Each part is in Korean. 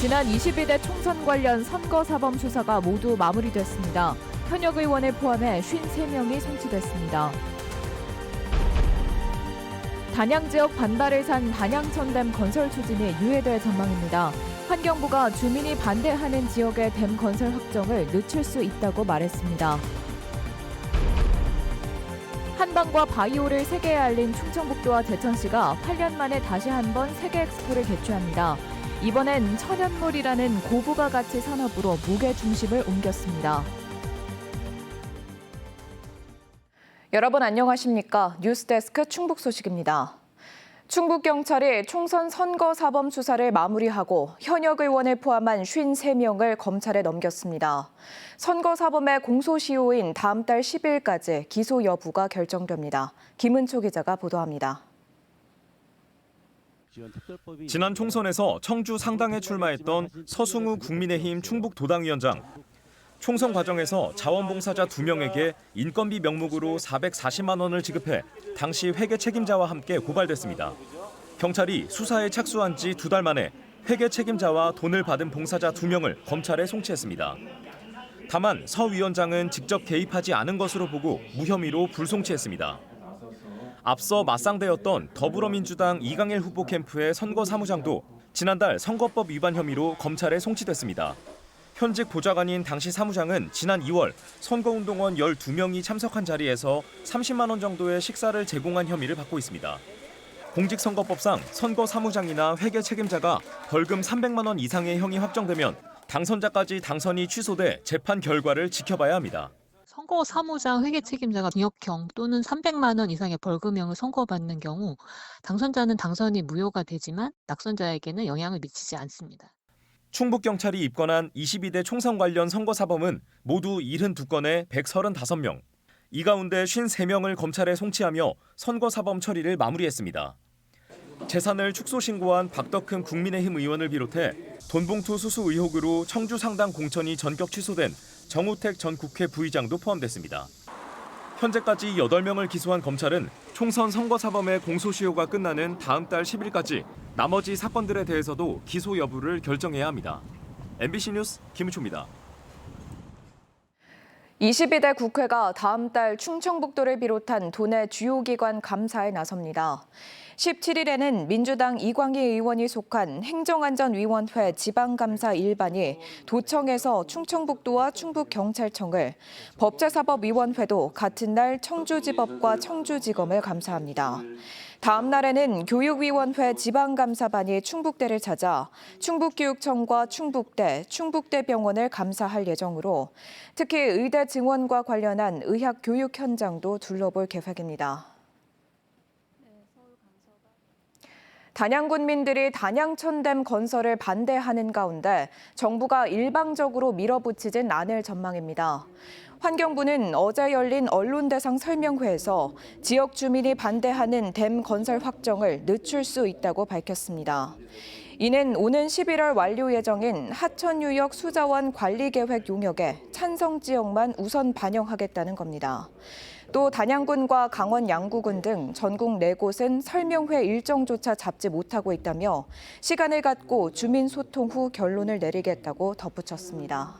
지난 22대 총선 관련 선거사범 수사가 모두 마무리됐습니다. 현역 의원을 포함해 53명이 송치됐습니다. 단양 지역 반발을 산 단양천댐 건설 추진이 유예될 전망입니다. 환경부가 주민이 반대하는 지역의 댐 건설 확정을 늦출 수 있다고 말했습니다. 한방과 바이오를 세계에 알린 충청북도와 제천시가 8년 만에 다시 한번 세계 엑스포를 개최합니다. 이번엔 천연물이라는 고부가 가치 산업으로 무게 중심을 옮겼습니다. 여러분 안녕하십니까? 뉴스데스크 충북 소식입니다. 충북경찰이 총선 선거사범 수사를 마무리하고 현역 의원을 포함한 53명을 검찰에 넘겼습니다. 선거사범의 공소시효인 다음 달 10일까지 기소 여부가 결정됩니다. 김은초 기자가 보도합니다. 지난 총선에서 청주 상당에 출마했던 서승우 국민의힘 충북도당위원장. 총선 과정에서 자원봉사자 2명에게 인건비 명목으로 440만 원을 지급해 당시 회계 책임자와 함께 고발됐습니다. 경찰이 수사에 착수한 지 2달 만에 회계 책임자와 돈을 받은 봉사자 2명을 검찰에 송치했습니다. 다만 서 위원장은 직접 개입하지 않은 것으로 보고 무혐의로 불송치했습니다. 앞서 맞상대였던 더불어민주당 이강일 후보 캠프의 선거사무장도 지난달 선거법 위반 혐의로 검찰에 송치됐습니다. 현직 보좌관인 당시 사무장은 지난 2월 선거운동원 12명이 참석한 자리에서 30만 원 정도의 식사를 제공한 혐의를 받고 있습니다. 공직선거법상 선거사무장이나 회계 책임자가 벌금 300만 원 이상의 형이 확정되면 당선자까지 당선이 취소돼 재판 결과를 지켜봐야 합니다. 선거사무장 회계 책임자가 징역형 또는 300만 원 이상의 벌금형을 선고받는 경우 당선자는 당선이 무효가 되지만 낙선자에게는 영향을 미치지 않습니다. 충북경찰이 입건한 22대 총선 관련 선거사범은 모두 72건에 135명. 이 가운데 53명을 검찰에 송치하며 선거사범 처리를 마무리했습니다. 재산을 축소 신고한 박덕흠 국민의힘 의원을 비롯해 돈봉투 수수 의혹으로 청주 상당 공천이 전격 취소된 정우택 전 국회 부의장도 포함됐습니다. 현재까지 8명을 기소한 검찰은 총선 선거사범의 공소시효가 끝나는 다음 달 10일까지 나머지 사건들에 대해서도 기소 여부를 결정해야 합니다. MBC 뉴스 김우초입니다. 22대 국회가 다음 달 충청북도를 비롯한 도내 주요 기관 감사에 나섭니다. 17일에는 민주당 이광희 의원이 속한 행정안전위원회 지방감사 일반이 도청에서 충청북도와 충북경찰청을, 법제사법위원회도 같은 날 청주지법과 청주지검을 감사합니다. 다음 날에는 교육위원회 지방감사반이 충북대를 찾아 충북교육청과 충북대, 충북대병원을 감사할 예정으로 특히 의대 증원과 관련한 의학교육 현장도 둘러볼 계획입니다. 단양군민들이 단양천댐 건설을 반대하는 가운데 정부가 일방적으로 밀어붙이진 않을 전망입니다. 환경부는 어제 열린 언론대상 설명회에서 지역 주민이 반대하는 댐 건설 확정을 늦출 수 있다고 밝혔습니다. 이는 오는 11월 완료 예정인 하천유역 수자원 관리계획 용역에 찬성 지역만 우선 반영하겠다는 겁니다. 또 단양군과 강원 양구군 등 전국 4곳은 설명회 일정조차 잡지 못하고 있다며 시간을 갖고 주민 소통 후 결론을 내리겠다고 덧붙였습니다.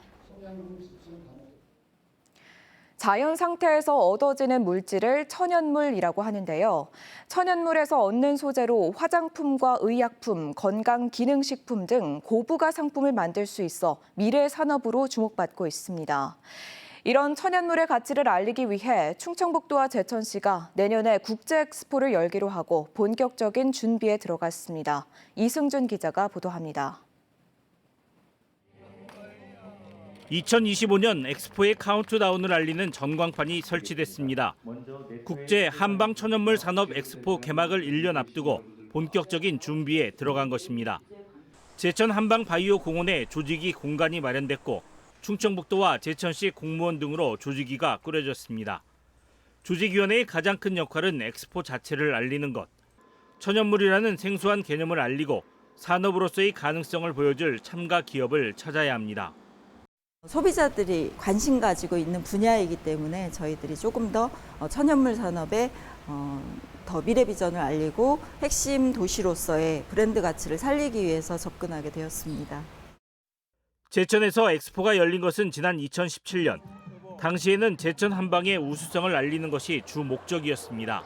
자연 상태에서 얻어지는 물질을 천연물이라고 하는데요. 천연물에서 얻는 소재로 화장품과 의약품, 건강기능식품 등 고부가 상품을 만들 수 있어 미래 산업으로 주목받고 있습니다. 이런 천연물의 가치를 알리기 위해 충청북도와 제천시가 내년에 국제 엑스포를 열기로 하고 본격적인 준비에 들어갔습니다. 이승준 기자가 보도합니다. 2025년 엑스포의 카운트다운을 알리는 전광판이 설치됐습니다. 국제 한방 천연물 산업 엑스포 개막을 1년 앞두고 본격적인 준비에 들어간 것입니다. 제천 한방 바이오 공원에 조직이 공간이 마련됐고 충청북도와 제천시 공무원 등으로 조직위가 꾸려졌습니다. 조직위원회의 가장 큰 역할은 엑스포 자체를 알리는 것. 천연물이라는 생소한 개념을 알리고 산업으로서의 가능성을 보여줄 참가 기업을 찾아야 합니다. 소비자들이 관심 가지고 있는 분야이기 때문에 저희들이 조금 더 천연물 산업에 더 미래 비전을 알리고 핵심 도시로서의 브랜드 가치를 살리기 위해서 접근하게 되었습니다. 제천에서 엑스포가 열린 것은 지난 2017년. 당시에는 제천 한방의 우수성을 알리는 것이 주 목적이었습니다.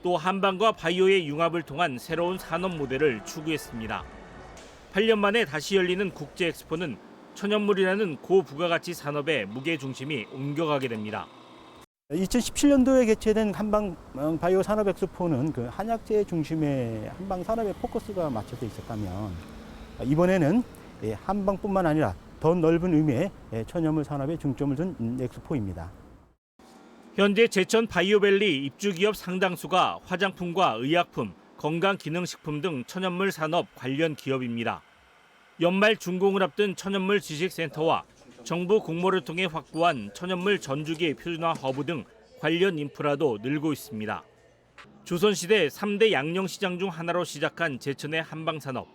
또 한방과 바이오의 융합을 통한 새로운 산업 모델을 추구했습니다. 8년 만에 다시 열리는 국제 엑스포는 천연물이라는 고부가가치 산업의 무게 중심이 옮겨가게 됩니다. 2017년도에 개최된 한방 바이오 산업 엑스포는 그 한약재 중심의 한방 산업에 포커스가 맞춰져 있었다면 이번에는 한방뿐만 아니라 더 넓은 의미의 천연물 산업에 중점을 둔 엑스포입니다. 현재 제천 바이오밸리 입주기업 상당수가 화장품과 의약품, 건강기능식품 등 천연물 산업 관련 기업입니다. 연말 준공을 앞둔 천연물 지식센터와 정부 공모를 통해 확보한 천연물 전주기 표준화 허브 등 관련 인프라도 늘고 있습니다. 조선시대 3대 양령시장 중 하나로 시작한 제천의 한방산업.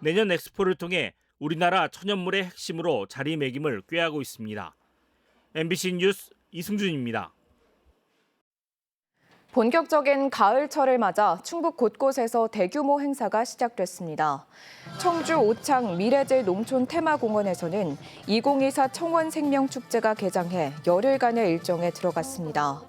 내년 엑스포를 통해 우리나라 천연물의 핵심으로 자리매김을 꾀하고 있습니다. MBC 뉴스 이승준입니다. 본격적인 가을철을 맞아 충북 곳곳에서 대규모 행사가 시작됐습니다. 청주 오창 미래제 농촌 테마공원에서는 2024 청원생명축제가 개장해 열흘간의 일정에 들어갔습니다.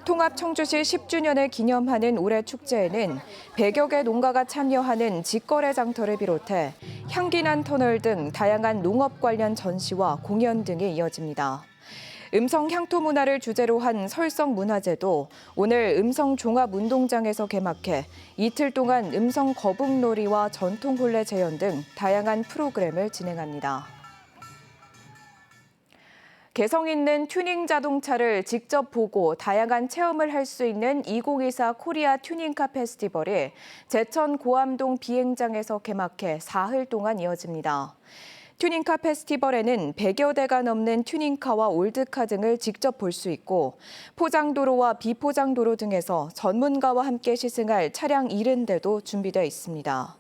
통합 청주시 10주년을 기념하는 올해 축제에는 100여 개 농가가 참여하는 직거래 장터를 비롯해 향기난 터널 등 다양한 농업 관련 전시와 공연 등이 이어집니다. 음성 향토 문화를 주제로 한 설성 문화제도 오늘 음성 종합운동장에서 개막해 이틀 동안 음성 거북놀이와 전통 혼례 재현 등 다양한 프로그램을 진행합니다. 개성 있는 튜닝 자동차를 직접 보고 다양한 체험을 할 수 있는 2024 코리아 튜닝카 페스티벌이 제천 고암동 비행장에서 개막해 사흘 동안 이어집니다. 튜닝카 페스티벌에는 100여 대가 넘는 튜닝카와 올드카 등을 직접 볼 수 있고 포장도로와 비포장도로 등에서 전문가와 함께 시승할 차량 70대도 준비되어 있습니다.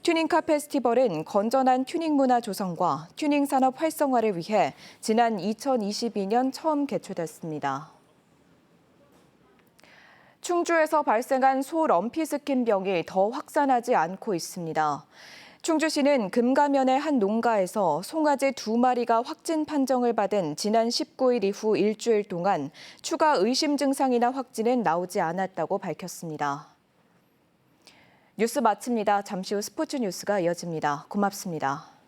튜닝카 페스티벌은 건전한 튜닝 문화 조성과 튜닝 산업 활성화를 위해 지난 2022년 처음 개최됐습니다. 충주에서 발생한 소 럼피스킨병이 더 확산하지 않고 있습니다. 충주시는 금가면의 한 농가에서 송아지 2마리가 확진 판정을 받은 지난 19일 이후 일주일 동안 추가 의심 증상이나 확진은 나오지 않았다고 밝혔습니다. 뉴스 마칩니다. 잠시 후 스포츠 뉴스가 이어집니다. 고맙습니다.